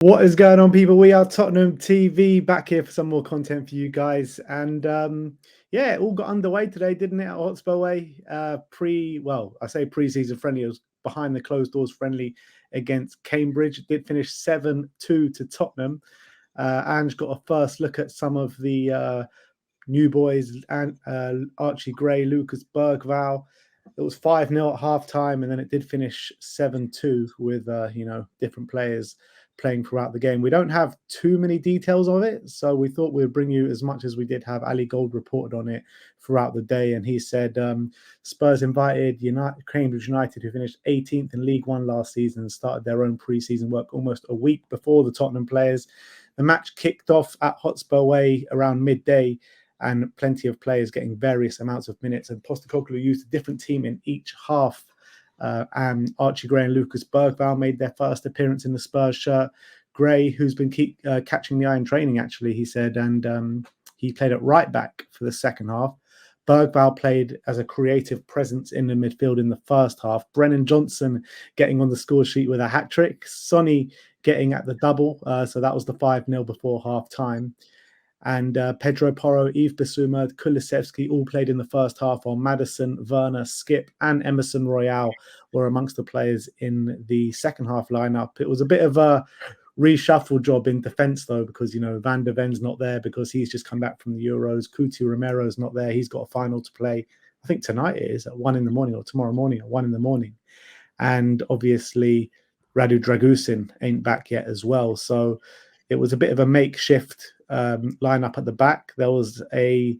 What is going on, people? We are Tottenham TV back here for some more content for you guys. And yeah, it all got underway today, didn't it? At Hotspur Way. I say pre-season friendly. It was behind the closed doors friendly against Cambridge. It did finish 7-2 to Tottenham. Ange got a first look at some of the new boys and Archie Gray, Lucas Bergval. It was 5-0 at halftime, and then it did finish 7-2 with different players playing throughout the game. We don't have too many details of it, so we thought we'd bring you as much as we did have. Ali Gold reported on it throughout the day, and he said Spurs invited Cambridge United, who finished 18th in League One last season, and started their own pre-season work almost a week before the Tottenham players. The match kicked off at Hotspur Way around midday, and plenty of players getting various amounts of minutes. And Postecoglou used a different team in each half. And Archie Gray and Lucas Bergval made their first appearance in the Spurs shirt. Gray, who's been catching the eye in training, actually, he said, and he played at right back for the second half. Bergval played as a creative presence in the midfield in the first half. Brennan Johnson getting on the score sheet with a hat-trick. Sonny getting at the double. So that was the 5-0 before half-time. And Pedro Porro, Yves Bissouma, Kulusevski all played in the first half, while Maddison, Werner, Skip and Emerson Royale were amongst the players in the second half lineup. It was a bit of a reshuffle job in defence, though, because, Van der Ven's not there because he's just come back from the Euros. Cuti Romero's not there. He's got a final to play. I think tonight it is at 1 in the morning, or tomorrow morning at 1 in the morning. And obviously Radu Dragusin ain't back yet as well. So it was a bit of a makeshift lineup at the back. There was a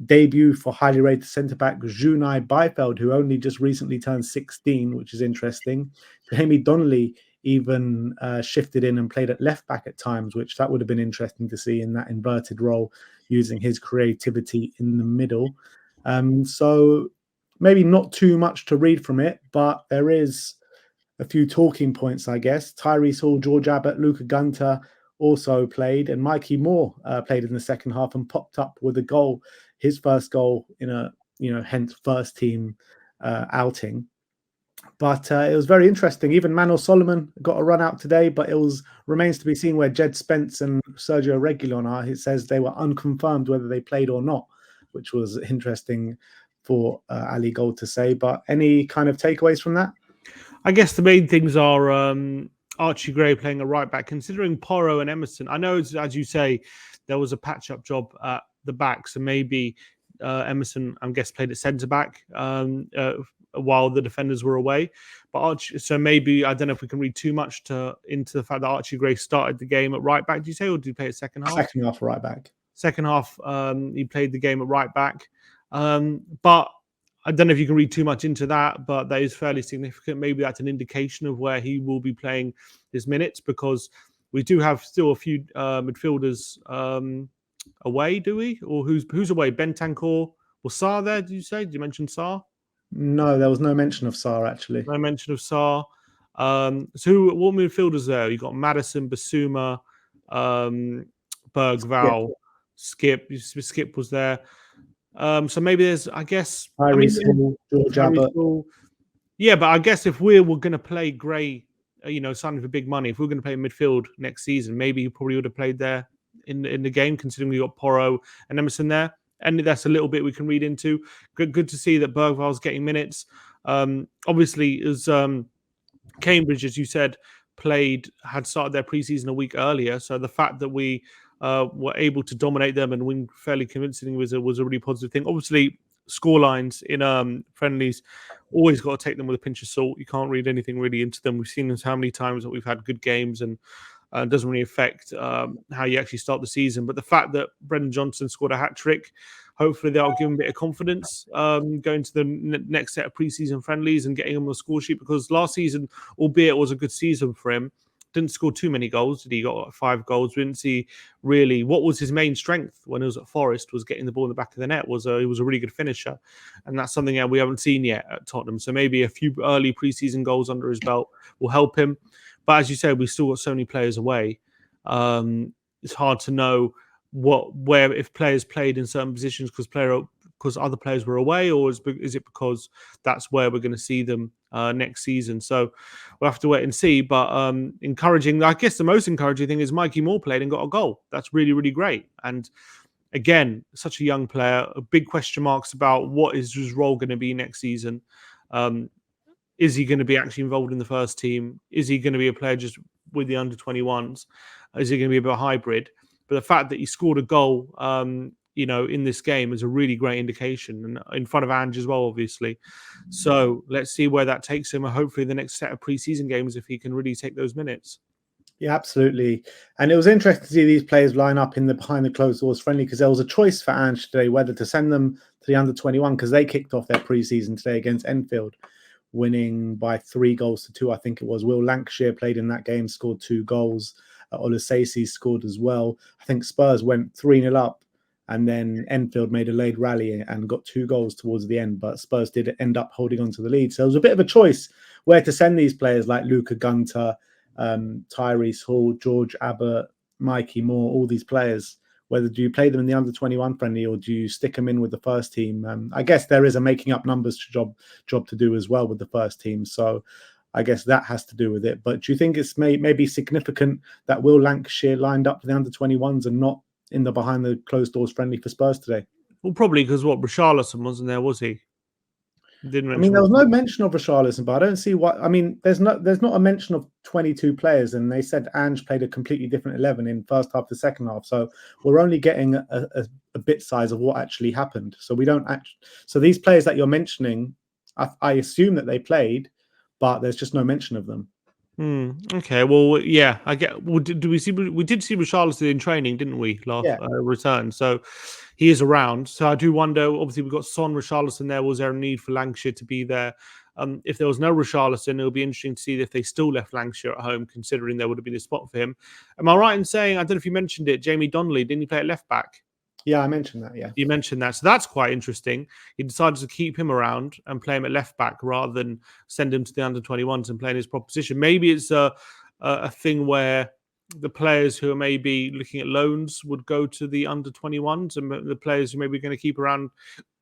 debut for highly rated centre-back Junai Beifeld, who only just recently turned 16, which is interesting. Jamie Donnelly even shifted in and played at left-back at times, which that would have been interesting to see in that inverted role, using his creativity in the middle. So maybe not too much to read from it, but there is a few talking points, I guess. Tyrese Hall, George Abbott, Luca Gunter also played, and Mikey Moore played in the second half and popped up with a goal, his first goal in a hence first team outing. But it was very interesting. Even Manuel Solomon got a run out today, but it remains to be seen where Jed Spence and Sergio Reguilon are. It says they were unconfirmed whether they played or not, which was interesting for Ali Gold to say. But any kind of takeaways from that? I guess the main things are Archie Gray playing a right back, considering Porro and Emerson. I know, as you say, there was a patch-up job at the back, so maybe Emerson, I guess, played at centre back while the defenders were away. But so maybe, I don't know if we can read too much into the fact that Archie Gray started the game at right back. Did you say, or did he play at second half? Second half, right back. Second half, he played the game at right back. But I don't know if you can read too much into that, but that is fairly significant. Maybe that's an indication of where he will be playing his minutes, because we do have still a few midfielders away, do we? Or who's away? Bentancur? Was Sarr there, did you say? Did you mention Sarr? No, there was no mention of Sarr, actually. No mention of Sarr. So what midfielders there? You got Maddison, Bissouma, Bergval, Skip. Skip was there. So maybe there's, I guess, George Abbott. Yeah, but I guess if we were going to play Gray, signing for big money, if we were going to play midfield next season, maybe he probably would have played there in the game, considering we got Porro and Emerson there. And that's a little bit we can read into. Good to see that Bergval's getting minutes. Obviously, as Cambridge, as you said, had started their preseason a week earlier. So the fact that we were able to dominate them and win fairly convincingly was a really positive thing. Obviously, scorelines in friendlies, always got to take them with a pinch of salt. You can't read anything really into them. We've seen this how many times that we've had good games, and it doesn't really affect how you actually start the season. But the fact that Brennan Johnson scored a hat-trick, hopefully that'll give him a bit of confidence going to the next set of preseason friendlies and getting him on the score sheet, because last season, albeit it was a good season for him, didn't score too many goals. He got 5 goals. We didn't see really what was his main strength when he was at Forest, was getting the ball in the back of the net. He was a really good finisher, and that's something that we haven't seen yet at Tottenham. So maybe a few early preseason goals under his belt will help him. But as you said, we've still got so many players away. It's hard to know where if players played in certain positions because other players were away, or is it because that's where we're going to see them next season. So we'll have to wait and see. But encouraging, I guess the most encouraging thing is Mikey Moore played and got a goal. That's really, really great. And again, such a young player, big question marks about what is his role going to be next season. Is he going to be actually involved in the first team? Is he going to be a player just with the under-21s? Is he going to be a bit of a hybrid? But the fact that he scored a goal, in this game is a really great indication, and in front of Ange as well, obviously. So let's see where that takes him. And hopefully, the next set of preseason games, if he can really take those minutes. Yeah, absolutely. And it was interesting to see these players line up in the behind the closed doors friendly, because there was a choice for Ange today whether to send them to the under-21, because they kicked off their preseason today against Enfield, winning by 3-2, I think it was. Will Lancashire played in that game, scored 2 goals. Olusesi scored as well. I think Spurs went 3-0 up, and then Enfield made a late rally and got 2 goals towards the end, but Spurs did end up holding on to the lead. So it was a bit of a choice where to send these players like Luca Gunter, Tyrese Hall, George Abbott, Mikey Moore, all these players. Whether do you play them in the under-21 friendly or do you stick them in with the first team? I guess there is a making up numbers job to do as well with the first team. So I guess that has to do with it. But do you think it's maybe significant that Will Lancashire lined up for the under-21s and not in the behind the closed doors friendly for Spurs today? Well, probably because Richarlison wasn't there, was he? Didn't mention. I mean, there was no mention of Richarlison, but I don't see what. I mean, there's not a mention of 22 players, and they said Ange played a completely different 11 in first half to second half. So we're only getting a bit size of what actually happened. So we don't actually. So these players that you're mentioning, I assume that they played, but there's just no mention of them. Okay. Well, yeah, I get. Well, we did see Richarlison in training, didn't we? Last return. So he is around. So I do wonder. Obviously, we've got Son, Richarlison there. Was there a need for Lancashire to be there? If there was no Richarlison, it'll be interesting to see if they still left Lancashire at home, considering there would have been a spot for him. Am I right in saying, I don't know if you mentioned it, Jamie Donnelly, didn't he play at left back? Yeah, I mentioned that, yeah. You mentioned that. So that's quite interesting. He decided to keep him around and play him at left back rather than send him to the under-21s and play in his proposition. Maybe it's a thing where the players who are maybe looking at loans would go to the under-21s, and the players who maybe going to keep around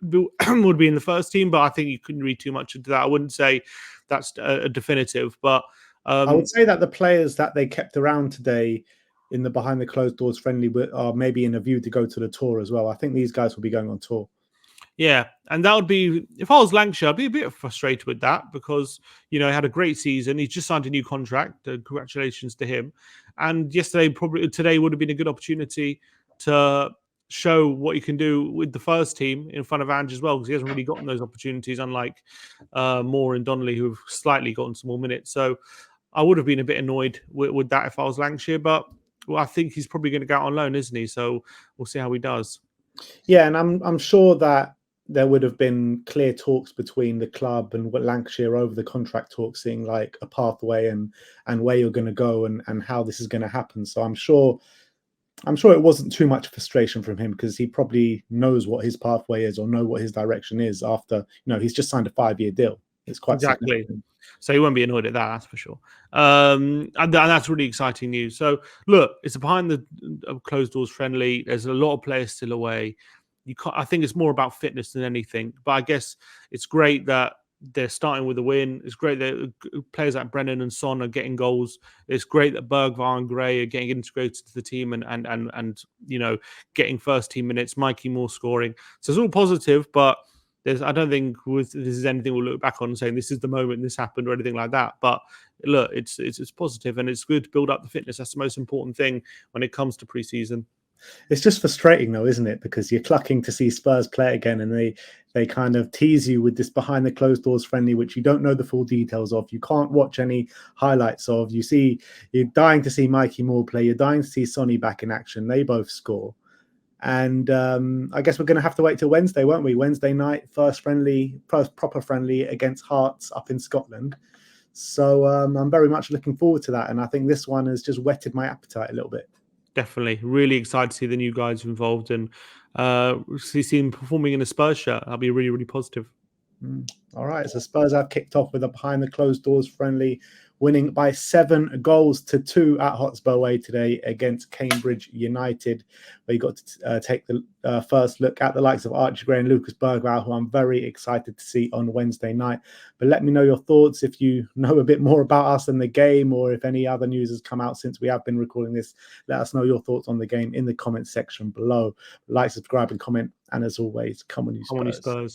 would be in the first team. But I think you couldn't read too much into that. I wouldn't say that's a definitive. But I would say that the players that they kept around today in the behind the closed doors friendly are maybe in a view to go to the tour as well. I think these guys will be going on tour. Yeah, and that would be, if I was Lancashire, I'd be a bit frustrated with that because, he had a great season. He's just signed a new contract. Congratulations to him. And today would have been a good opportunity to show what he can do with the first team in front of Ange as well, because he hasn't really gotten those opportunities, unlike Moore and Donnelly, who have slightly gotten some more minutes. So I would have been a bit annoyed with that if I was Lancashire, but I think he's probably going to go out on loan, isn't he? So we'll see how he does. Yeah, and I'm sure that there would have been clear talks between the club and Lancashire over the contract talks, seeing like a pathway and where you're going to go and how this is going to happen. So I'm sure it wasn't too much frustration from him, because he probably knows what his pathway is or know what his direction is after, he's just signed a 5-year deal. It's quite exactly. So he won't be annoyed at that, that's for sure. And that's really exciting news. So look, it's a behind the closed doors friendly. There's a lot of players still away. I think it's more about fitness than anything. But I guess it's great that they're starting with a win. It's great that players like Brennan and Son are getting goals. It's great that Bergvar and Gray are getting integrated to the team and getting first team minutes. Mikey Moore scoring. So it's all positive, but I don't think this is anything we'll look back on saying this is the moment this happened or anything like that. But look, it's positive, and it's good to build up the fitness. That's the most important thing when it comes to preseason. It's just frustrating though, isn't it? Because you're clucking to see Spurs play again, and they kind of tease you with this behind the closed doors friendly, which you don't know the full details of. You can't watch any highlights of. You're dying to see Mikey Moore play. You're dying to see Sonny back in action. They both score. And I guess we're going to have to wait till Wednesday, won't we? Wednesday night, first proper friendly against Hearts up in Scotland. So I'm very much looking forward to that. And I think this one has just whetted my appetite a little bit. Definitely. Really excited to see the new guys involved and see them performing in a Spurs shirt. That'll be really, really positive. All right. So Spurs have kicked off with a behind the closed doors friendly winning by 7-2 at Hotspur Way today against Cambridge United, where you got to take the first look at the likes of Archie Gray and Lucas Bergwijn, who I'm very excited to see on Wednesday night. But let me know your thoughts if you know a bit more about us and the game, or if any other news has come out since we have been recording this. Let us know your thoughts on the game in the comment section below. Like, subscribe, and comment. And as always, come on, you Spurs. Come on, you Spurs.